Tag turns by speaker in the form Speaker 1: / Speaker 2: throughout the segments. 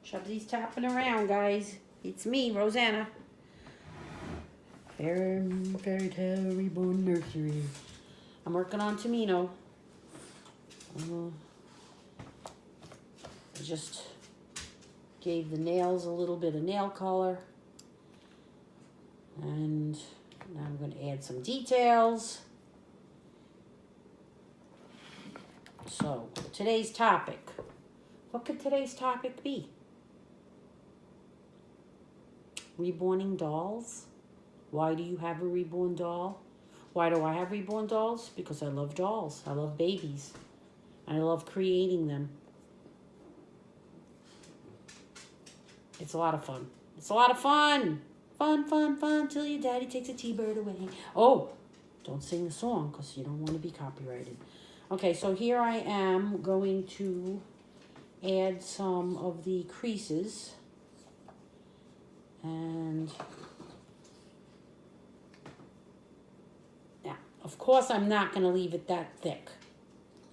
Speaker 1: Chubsy's tapping around, guys. It's me, Rosanna. Fairy Tale Reborn Nursery. I'm working on Tamino. I just gave the nails a little bit of nail color. And now I'm going to add some details. So, today's topic. What could today's topic be? Reborning dolls. Why do you have a reborn doll? Why do I have reborn dolls? Because I love dolls. I love babies. I love creating them. It's a lot of fun. It's a lot of fun. Fun, till your daddy takes a T-bird away. Oh, don't sing the song because you don't want to be copyrighted. Okay, so here I am going to add some of the creases. And now, of course, I'm not going to leave it that thick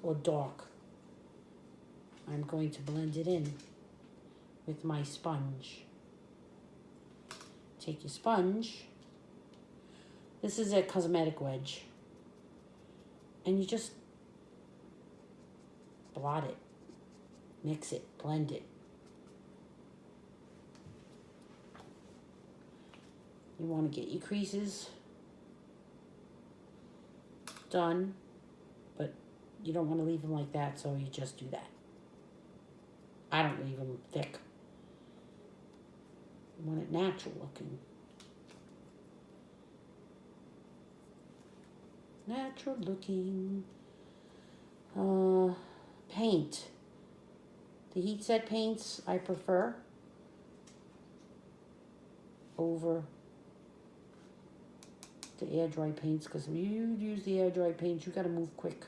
Speaker 1: or dark. I'm going to blend it in with my sponge. Take your sponge. This is a cosmetic wedge. And you just blot it, mix it, blend it. You want to get your creases done, but you don't want to leave them like that, so you just do that. I don't leave them thick. You want it natural looking. Natural looking. Paint. The heat set paints I prefer over the air dry paints, because if you use the air dry paints, you got to move quick.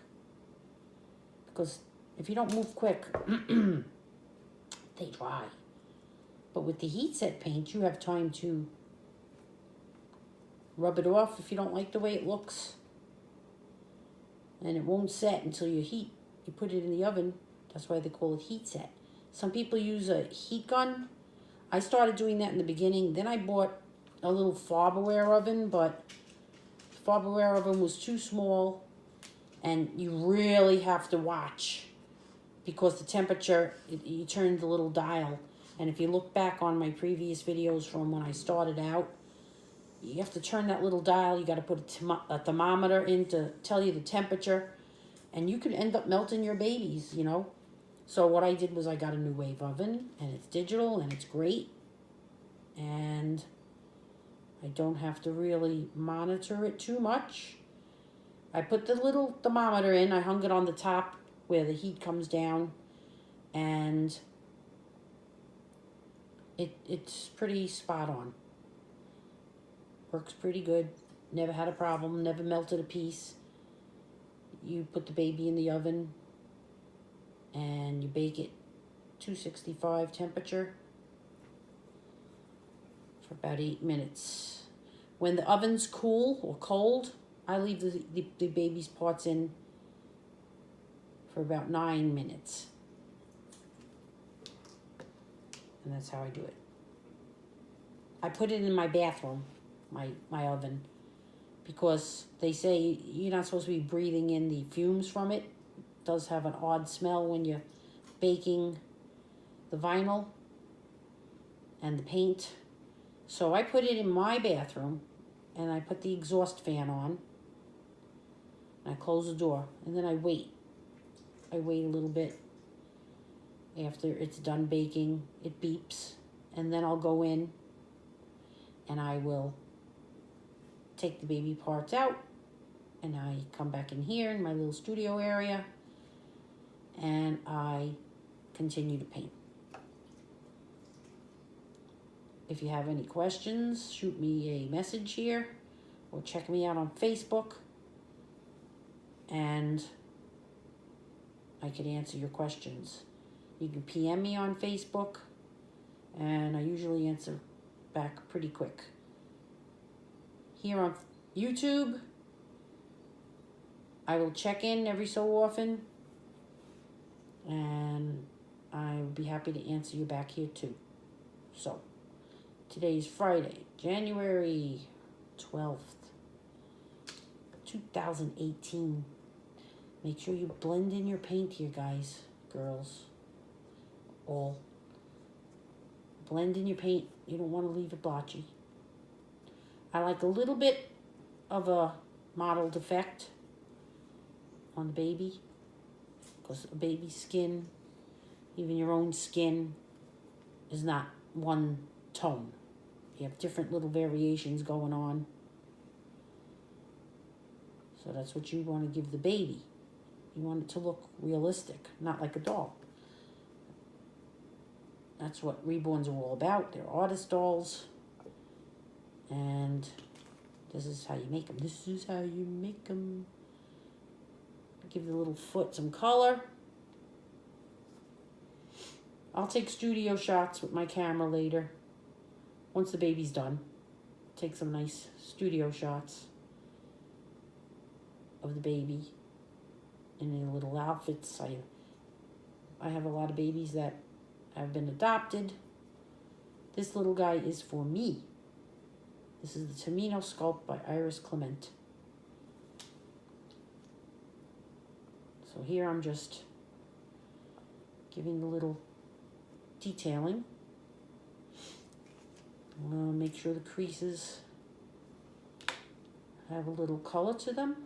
Speaker 1: Because if you don't move quick, they dry. But with the heat set paint, you have time to rub it off if you don't like the way it looks. And it won't set until you put it in the oven. That's why they call it heat set. Some people use a heat gun. I started doing that in the beginning. Then I bought a little Farberware oven, but the Farberware oven was too small. And you really have to watch because the temperature, you turn the little dial. And if you look back on my previous videos from when I started out, you have to turn that little dial. You got to put a thermometer in to tell you the temperature. And you could end up melting your babies, you know. So what I did was I got a new wave oven. And it's digital and it's great. And I don't have to really monitor it too much. I put the little thermometer in. I hung it on the top where the heat comes down. And it's pretty spot on. Works pretty good. Never had a problem. Never melted a piece. You put the baby in the oven and you bake it 265 temperature for about 8 minutes. When the oven's cool or cold, I leave the baby's parts in for about 9 minutes. And that's how I do it. I put it in my bathroom, my oven, because they say you're not supposed to be breathing in the fumes from it. It does have an odd smell when you're baking the vinyl and the paint. So I put it in my bathroom and I put the exhaust fan on. And I close the door and then I wait. I wait a little bit. After it's done baking, it beeps. And then I'll go in and I will take the baby parts out. And I come back in here in my little studio area. And I continue to paint. If you have any questions, shoot me a message here. Or check me out on Facebook. And I can answer your questions. You can PM me on Facebook, and I usually answer back pretty quick. Here on YouTube, I will check in every so often, and I would be happy to answer you back here too. So, today's Friday, January 12th, 2018. Make sure you blend in your paint here, guys, girls, all. Blend in your paint. You don't want to leave it blotchy. I like a little bit of a mottled effect on the baby, because a baby's skin, even your own skin, is not one tone. You have different little variations going on. So that's what you want to give the baby. You want it to look realistic, not like a doll. That's what reborns are all about. They're artist dolls. And this is how you make them. This is how you make them. Give the little foot some color. I'll take studio shots with my camera later. Once the baby's done. Take some nice studio shots of the baby in their little outfits. I have a lot of babies that have been adopted. This little guy is for me. This is the Tamino sculpt by Iris Clement. So here I'm just giving the little detailing. I want to make sure the creases have a little color to them.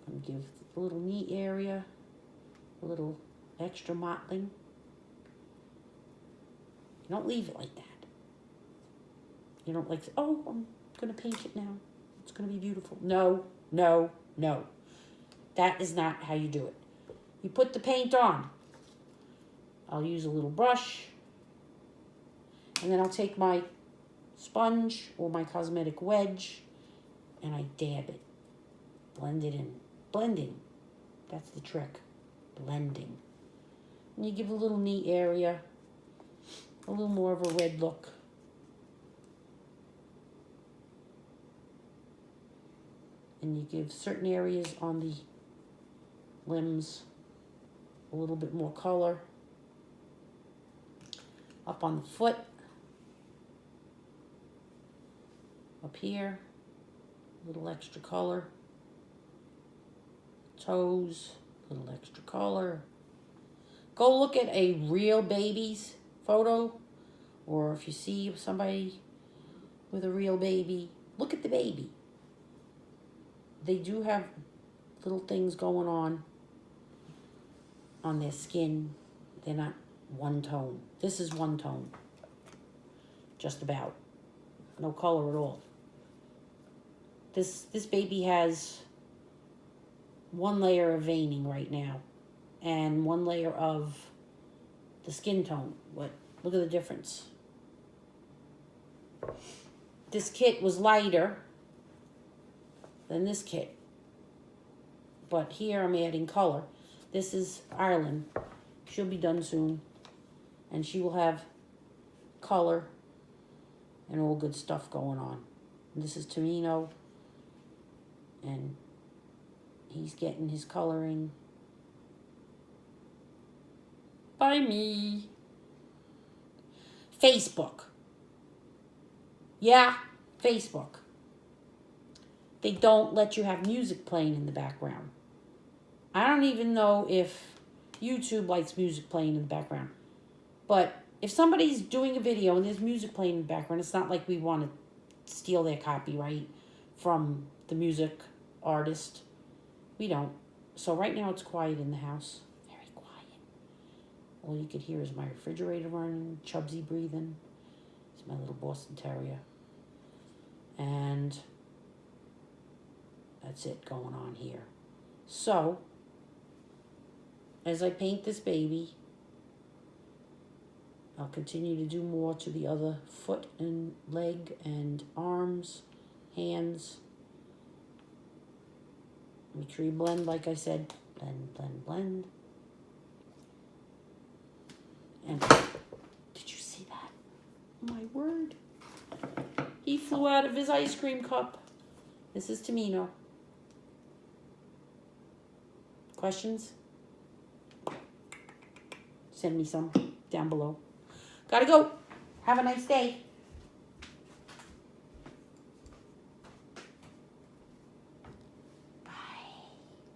Speaker 1: And give the little knee area a little extra mottling. You don't leave it like that. You don't like, oh, I'm going to paint it now. It's going to be beautiful. No, no, no. That is not how you do it. You put the paint on. I'll use a little brush. And then I'll take my sponge or my cosmetic wedge and I dab it. Blend it in. Blending. That's the trick. Blending. And you give a little knee area a little more of a red look. And you give certain areas on the limbs a little bit more color. Up on the foot. Up here, a little extra color. Toes, a little extra color. Go look at a real baby's photo, or if you see somebody with a real baby, look at the baby. They do have little things going on their skin. They're not one tone. This is one tone. Just about. No color at all. This baby has one layer of veining right now and one layer of the skin tone. Look at the difference. This kit was lighter than this kit, but here I'm adding color. This is Ireland. She'll be done soon, and she will have color and all good stuff going on. And this is Tamino, and he's getting his coloring by me. Facebook. Yeah, Facebook. They don't let you have music playing in the background. I don't even know if YouTube likes music playing in the background. But if somebody's doing a video and there's music playing in the background, it's not like we want to steal their copyright from the music artist. We don't. So right now it's quiet in the house. Very quiet. All you could hear is my refrigerator running, Chubsy breathing. It's my little Boston Terrier. And that's it going on here. So, as I paint this baby, I'll continue to do more to the other foot and leg and arms, hands. Make sure you blend, like I said. Blend, blend, blend. And did you see that? My word. He flew out of his ice cream cup. This is Tamino. Questions? send me some down below. Gotta go. Have a nice day.